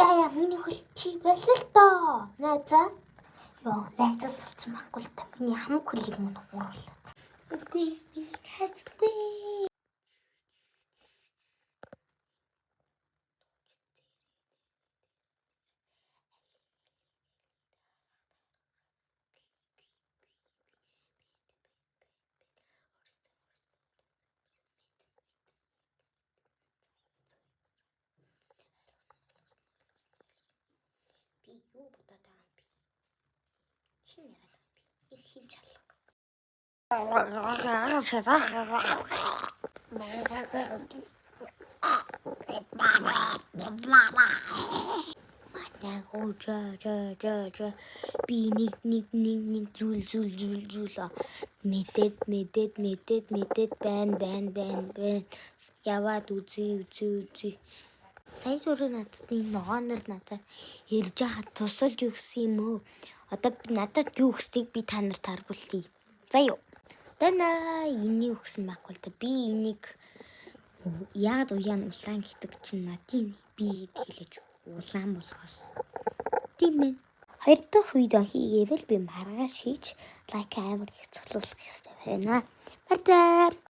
Яа, миний хөл чи байлаа л доо. Найзаа. Йоо, найзаас олцсон байхгүй л та. Миний хамаг хөлийг мөн хууруулаад. Үгүй, миний хайцгүй. Би юу бодоод байгаа юм бэ? Хин яриад байгаа юм бэ? Их хин чалга. Матягоо жа би нэг зүйл мэдээд байна. Яваад үзье. Сая түрүү надад ногоонор надад ярьж хаад тусалж өгсөн юм уу? Одоо би надад юу өгсдгийг би та нарт харуулъя. За юу. Тана энийг өгсөн байхгүй л да. Би энийг яад уяан улаан гэдэг чинь надын би хэлэж улаан болохоос. Тийм ээ. Хоёр дахь видео хийгээвэл би маргааш хийж лайк амар их цуглуулах хэрэгтэй байна. Баярлалаа.